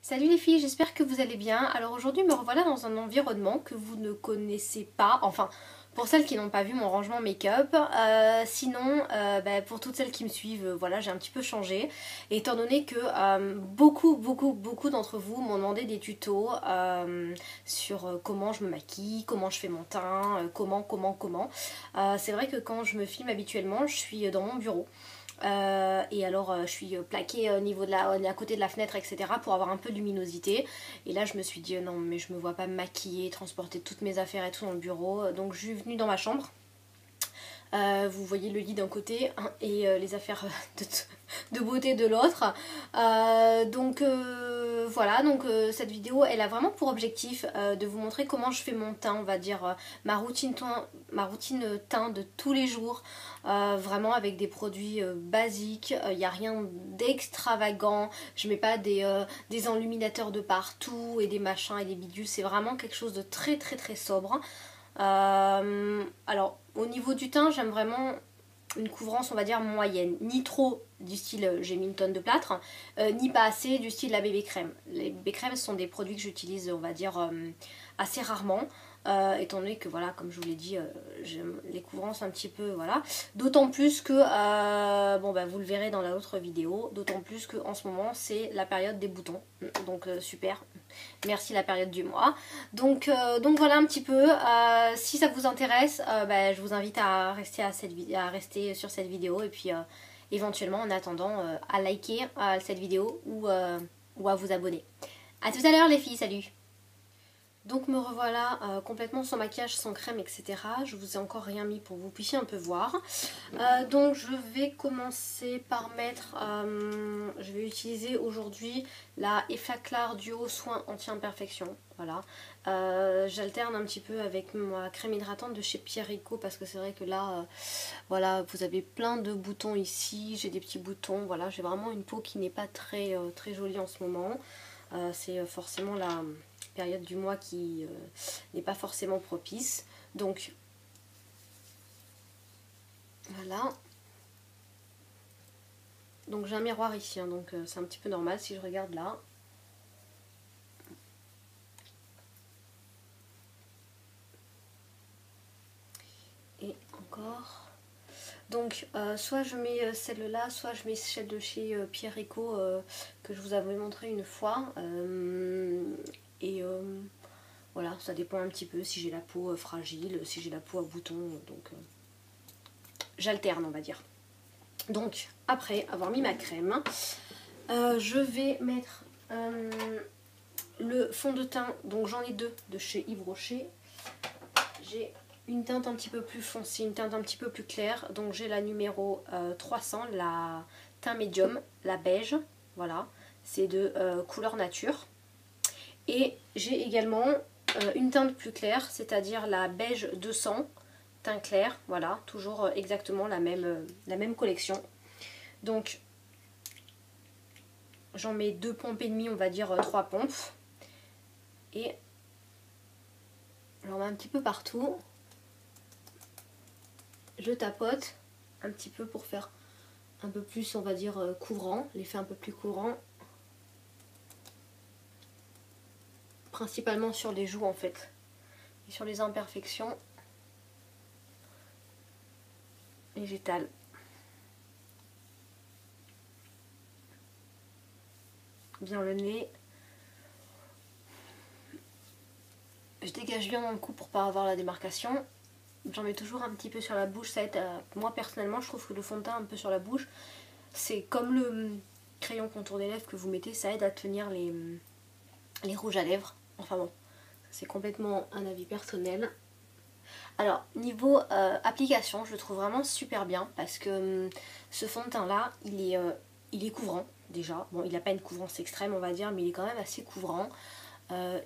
Salut les filles, j'espère que vous allez bien. Alors aujourd'hui me revoilà dans un environnement que vous ne connaissez pas, enfin pour celles qui n'ont pas vu mon rangement make-up. Sinon, pour toutes celles qui me suivent, voilà, j'ai un petit peu changé. Et étant donné que beaucoup d'entre vous m'ont demandé des tutos sur comment je me maquille, comment je fais mon teint, comment. C'est vrai que quand je me filme habituellement, je suis dans mon bureau. Et alors je suis plaquée au niveau de à côté de la fenêtre, etc. pour avoir un peu de luminosité. Et là je me suis dit non mais je me vois pas me maquiller, transporter toutes mes affaires et tout dans le bureau. Donc je suis venue dans ma chambre. Vous voyez le lit d'un côté hein, et les affaires de beauté de l'autre. Voilà, donc cette vidéo elle a vraiment pour objectif de vous montrer comment je fais mon teint, on va dire ma routine teint de tous les jours. Vraiment avec des produits basiques, il n'y a rien d'extravagant, je mets pas des enluminateurs de partout et des machins et des bidules, c'est vraiment quelque chose de très sobre. Alors au niveau du teint j'aime vraiment une couvrance on va dire moyenne, ni trop du style j'ai mis une tonne de plâtre, ni pas assez du style la bébé crème. Les bébé crèmes sont des produits que j'utilise on va dire assez rarement. Étant donné que voilà comme je vous l'ai dit j'aime les couvrances un petit peu voilà, d'autant plus que vous le verrez dans la autre vidéo, d'autant plus que en ce moment c'est la période des boutons, donc super, merci la période du mois. Donc voilà un petit peu. Si ça vous intéresse, je vous invite à rester sur cette vidéo et puis éventuellement en attendant à liker cette vidéo ou à vous abonner. A tout à l'heure les filles, salut! Donc me revoilà complètement sans maquillage, sans crème, etc. Je vous ai encore rien mis pour que vous puissiez un peu voir. Donc je vais commencer par mettre, je vais utiliser aujourd'hui la Effaclar Duo Soin Anti-Imperfection. Voilà. J'alterne un petit peu avec ma crème hydratante de chez Pierrico parce que c'est vrai que là, voilà, vous avez plein de boutons ici. J'ai des petits boutons, voilà, j'ai vraiment une peau qui n'est pas très jolie en ce moment. C'est forcément la période du mois qui n'est pas forcément propice. Donc voilà. Donc j'ai un miroir ici, hein, donc c'est un petit peu normal si je regarde là. Et encore. Donc soit je mets celle-là, soit je mets celle de chez Pierrico que je vous avais montré une fois. Voilà, ça dépend un petit peu si j'ai la peau fragile, si j'ai la peau à boutons, donc j'alterne on va dire. Donc après avoir mis ma crème, je vais mettre le fond de teint, donc j'en ai deux de chez Yves Rocher. J'ai une teinte un petit peu plus foncée, une teinte un petit peu plus claire, donc j'ai la numéro 300, la teint médium, la beige, voilà, c'est de couleur nature. Et j'ai également une teinte plus claire, c'est-à-dire la beige 200, teint clair, voilà, toujours exactement la même collection. Donc j'en mets 2 pompes et demie, on va dire 3 pompes. Et j'en mets un petit peu partout. Je tapote un petit peu pour faire un peu plus, on va dire, couvrant, l'effet un peu plus couvrant. Principalement sur les joues en fait. Et sur les imperfections. Et j'étale. Bien le nez. Je dégage bien dans le cou pour pas avoir la démarcation. J'en mets toujours un petit peu sur la bouche, ça aide à... Moi personnellement je trouve que le fond de teint un peu sur la bouche, c'est comme le crayon contour des lèvres que vous mettez, ça aide à tenir les rouges à lèvres. Enfin bon, c'est complètement un avis personnel. Alors niveau application, je le trouve vraiment super bien parce que ce fond de teint là, il est couvrant déjà. Bon, il n'a pas une couvrance extrême on va dire, mais il est quand même assez couvrant.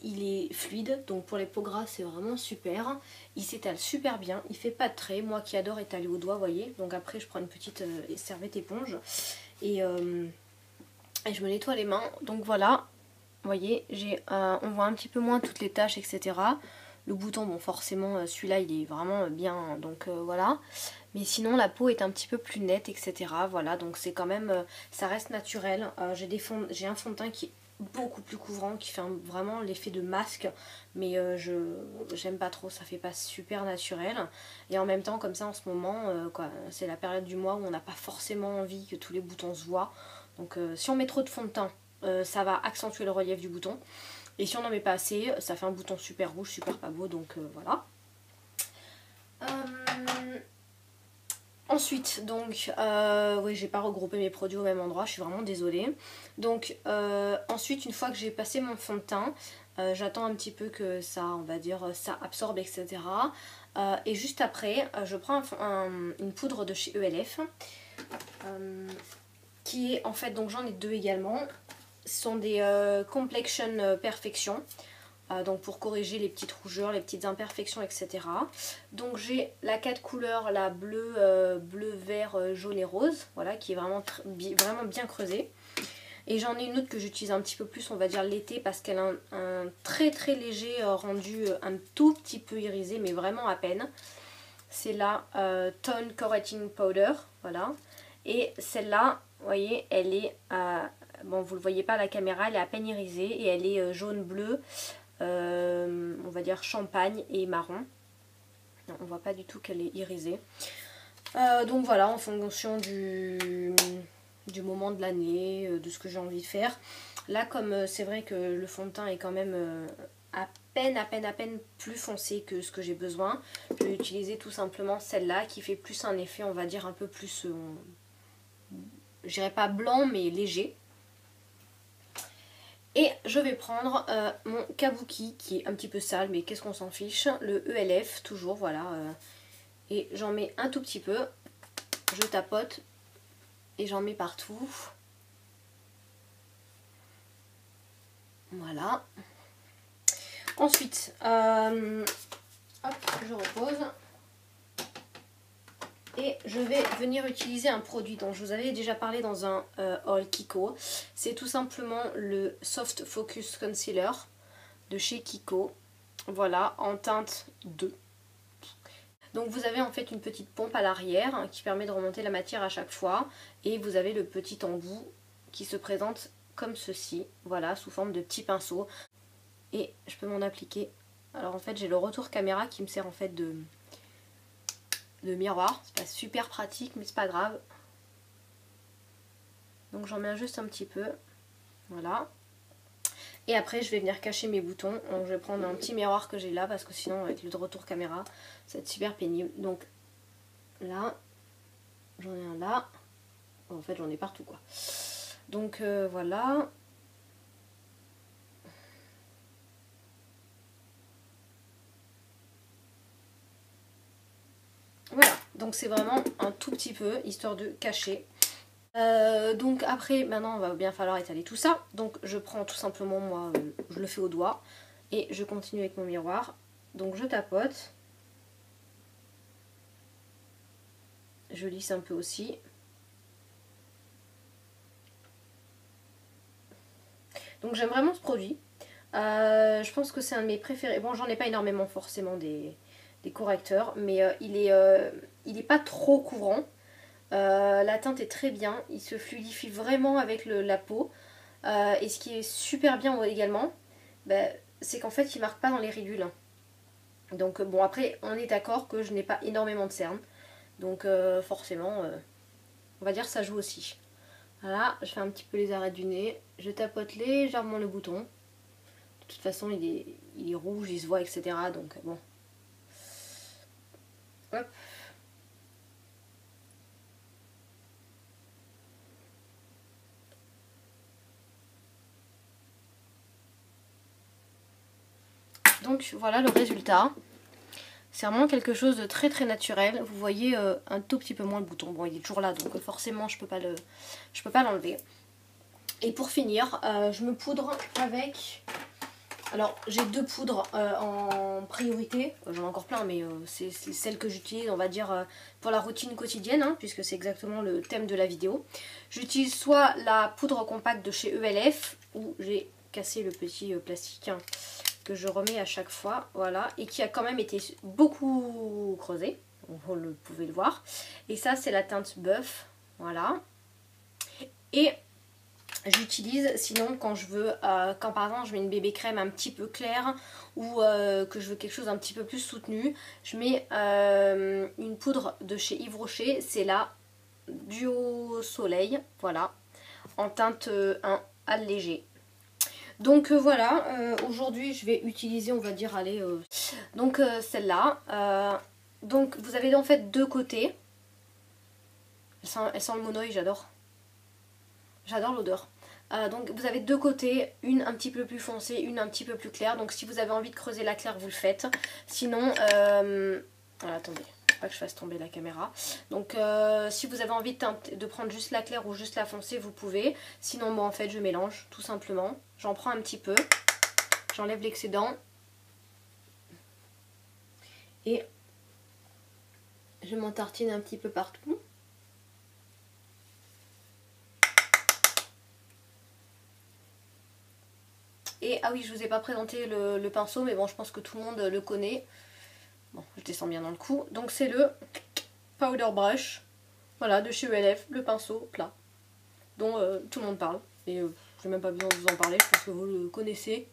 Il est fluide, donc pour les peaux grasses c'est vraiment super. Il s'étale super bien, il fait pas de traits. Moi qui adore étaler au doigt, vous voyez. Donc après je prends une petite serviette éponge et je me nettoie les mains. Donc voilà, vous voyez, on voit un petit peu moins toutes les taches, etc. Le bouton, bon forcément celui-là il est vraiment bien, donc voilà. Mais sinon la peau est un petit peu plus nette, etc. Voilà, donc c'est quand même, ça reste naturel. J'ai un fond de teint qui est beaucoup plus couvrant, qui fait vraiment l'effet de masque, mais j'aime pas trop, ça fait pas super naturel. Et en même temps, comme ça en ce moment, c'est la période du mois où on n'a pas forcément envie que tous les boutons se voient. Donc si on met trop de fond de teint, ça va accentuer le relief du bouton. Et si on n'en met pas assez, ça fait un bouton super rouge, super pas beau, donc voilà. Ensuite, donc, oui, j'ai pas regroupé mes produits au même endroit, je suis vraiment désolée. Donc, ensuite, une fois que j'ai passé mon fond de teint, j'attends un petit peu que ça, on va dire, ça absorbe, etc. Et juste après, je prends une poudre de chez ELF, qui est, en fait, donc j'en ai deux également. Ce sont des Complexion Perfection. Donc pour corriger les petites rougeurs, les petites imperfections, etc. Donc j'ai la 4 couleurs, la bleu, bleu, vert, jaune et rose, voilà, qui est vraiment bien creusée. Et j'en ai une autre que j'utilise un petit peu plus, on va dire l'été, parce qu'elle a un très très léger rendu, un tout petit peu irisé, mais vraiment à peine. C'est la Tone Correcting Powder, voilà. Et celle-là, vous voyez, elle est, bon vous le voyez pas à la caméra, elle est à peine irisée et elle est jaune-bleu. On va dire champagne et marron. Non, on voit pas du tout qu'elle est irisée. Donc voilà, en fonction du moment de l'année, de ce que j'ai envie de faire. Là, comme c'est vrai que le fond de teint est quand même à peine plus foncé que ce que j'ai besoin, je vais utiliser tout simplement celle-là qui fait plus un effet, on va dire un peu plus, je dirais pas blanc mais léger. Et je vais prendre mon kabuki qui est un petit peu sale, mais qu'est-ce qu'on s'en fiche. Le ELF, toujours, voilà. Et j'en mets un tout petit peu. Je tapote et j'en mets partout. Voilà. Ensuite, hop, je repose. Et je vais venir utiliser un produit dont je vous avais déjà parlé dans un haul Kiko. C'est tout simplement le Soft Focus Concealer de chez Kiko. Voilà, en teinte 2. Donc vous avez en fait une petite pompe à l'arrière qui permet de remonter la matière à chaque fois. Et vous avez le petit embout qui se présente comme ceci. Voilà, sous forme de petits pinceaux. Et je peux m'en appliquer. Alors en fait j'ai le retour caméra qui me sert en fait de miroir. C'est pas super pratique mais c'est pas grave. Donc j'en mets juste un petit peu. Voilà. Et après je vais venir cacher mes boutons. Donc je vais prendre un petit miroir que j'ai là parce que sinon avec le retour caméra ça va être super pénible. Donc là, j'en ai un là. En fait j'en ai partout quoi. Donc voilà. Voilà, donc c'est vraiment un tout petit peu, histoire de cacher. Donc après, maintenant, il va bien falloir étaler tout ça. Donc je prends tout simplement, moi, je le fais au doigt. Et je continue avec mon miroir. Donc je tapote. Je lisse un peu aussi. Donc j'aime vraiment ce produit. Je pense que c'est un de mes préférés. Bon, j'en ai pas énormément forcément des correcteurs. Mais il est pas trop couvrant. La teinte est très bien, il se fluidifie vraiment avec la peau. Et ce qui est super bien également, c'est qu'en fait il marque pas dans les ridules. Donc bon, après on est d'accord que je n'ai pas énormément de cernes. Donc forcément, on va dire que ça joue aussi. Voilà, je fais un petit peu les arêtes du nez, je tapote légèrement le bouton. De toute façon il est rouge, il se voit, etc. Donc bon. Hop. Donc voilà le résultat. C'est vraiment quelque chose de très très naturel. Vous voyez un tout petit peu moins le bouton. Bon, il est toujours là, donc forcément je peux pas l'enlever. Et pour finir, je me poudre avec... Alors j'ai deux poudres en priorité. J'en ai encore plein, mais c'est celle que j'utilise, on va dire, pour la routine quotidienne, hein, puisque c'est exactement le thème de la vidéo. J'utilise soit la poudre compacte de chez ELF, où j'ai cassé le petit plastique, hein, que je remets à chaque fois, voilà, et qui a quand même été beaucoup creusé, vous pouvez le voir. Et ça c'est la teinte bœuf, voilà. Et j'utilise. Sinon quand je veux, quand par exemple je mets une bébé crème un petit peu claire ou que je veux quelque chose un petit peu plus soutenu, je mets une poudre de chez Yves Rocher, c'est la Duo Soleil, voilà, en teinte 1 allégée. Donc voilà, aujourd'hui je vais utiliser, on va dire, allez, donc celle-là. Donc vous avez en fait deux côtés. Elle sent le monoï, j'adore. J'adore l'odeur. Donc vous avez deux côtés, une un petit peu plus foncée, une un petit peu plus claire. Donc si vous avez envie de creuser la claire, vous le faites. Sinon, voilà, attendez, pas que je fasse tomber la caméra. Donc si vous avez envie de prendre juste la claire ou juste la foncée, vous pouvez. Sinon, moi en fait je mélange tout simplement. J'en prends un petit peu, j'enlève l'excédent et je m'en tartine un petit peu partout. Et ah oui, je vous ai pas présenté le pinceau, mais bon, je pense que tout le monde le connaît. Bon, je descends bien dans le cou. Donc c'est le Powder Brush, voilà, de chez ELF, le pinceau plat, dont tout le monde parle. Et je n'ai même pas besoin de vous en parler, je pense que vous le connaissez.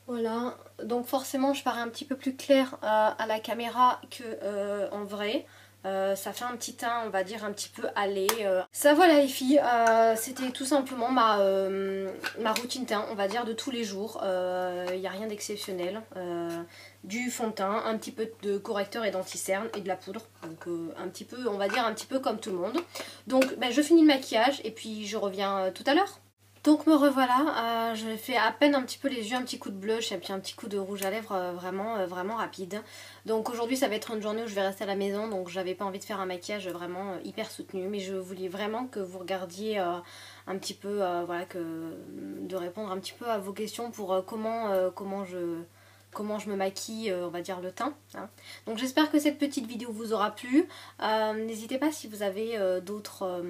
Voilà, donc forcément je parais un petit peu plus clair à la caméra que en vrai. Ça fait un petit teint, on va dire, un petit peu allé. Ça voilà les filles, c'était tout simplement ma routine teint, on va dire, de tous les jours. Il n'y a rien d'exceptionnel. Du fond de teint, un petit peu de correcteur et d'anti-cerne et de la poudre. Donc un petit peu, on va dire, un petit peu comme tout le monde. Donc ben, je finis le maquillage et puis je reviens tout à l'heure. Donc me revoilà, je fais à peine un petit peu les yeux, un petit coup de blush et puis un petit coup de rouge à lèvres vraiment rapide. Donc aujourd'hui ça va être une journée où je vais rester à la maison, donc j'avais pas envie de faire un maquillage vraiment hyper soutenu. Mais je voulais vraiment que vous regardiez un petit peu, voilà, de répondre un petit peu à vos questions pour comment je me maquille, on va dire, le teint. Hein. Donc j'espère que cette petite vidéo vous aura plu. N'hésitez pas si vous avez d'autres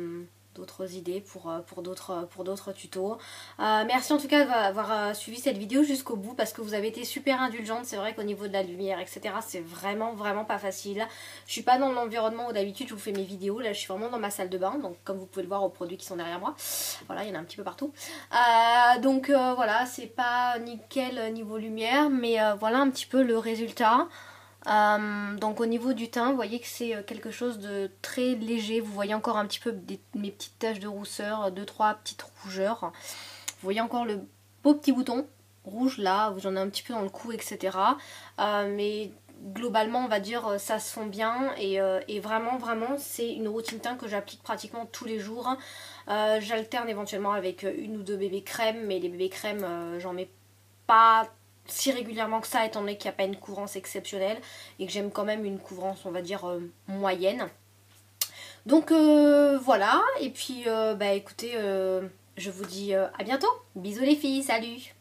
idées pour d'autres tutos. Merci en tout cas d'avoir suivi cette vidéo jusqu'au bout parce que vous avez été super indulgente. C'est vrai qu'au niveau de la lumière, etc., c'est vraiment pas facile. Je suis pas dans l'environnement où d'habitude je vous fais mes vidéos. Là je suis vraiment dans ma salle de bain, donc comme vous pouvez le voir aux produits qui sont derrière moi. Voilà, il y en a un petit peu partout. Donc voilà, c'est pas nickel niveau lumière, mais voilà un petit peu le résultat. Donc au niveau du teint, vous voyez que c'est quelque chose de très léger. Vous voyez encore un petit peu mes petites taches de rousseur, 2-3 petites rougeurs. Vous voyez encore le beau petit bouton rouge là, j'en ai un petit peu dans le cou, etc. Mais globalement on va dire ça se fond bien et vraiment c'est une routine teint que j'applique pratiquement tous les jours. J'alterne éventuellement avec une ou deux bébés crèmes, mais les bébés crèmes j'en mets pas si régulièrement que ça, étant donné qu'il n'y a pas une couvrance exceptionnelle et que j'aime quand même une couvrance, on va dire, moyenne. Donc voilà, et puis bah écoutez, je vous dis à bientôt. Bisous les filles, salut!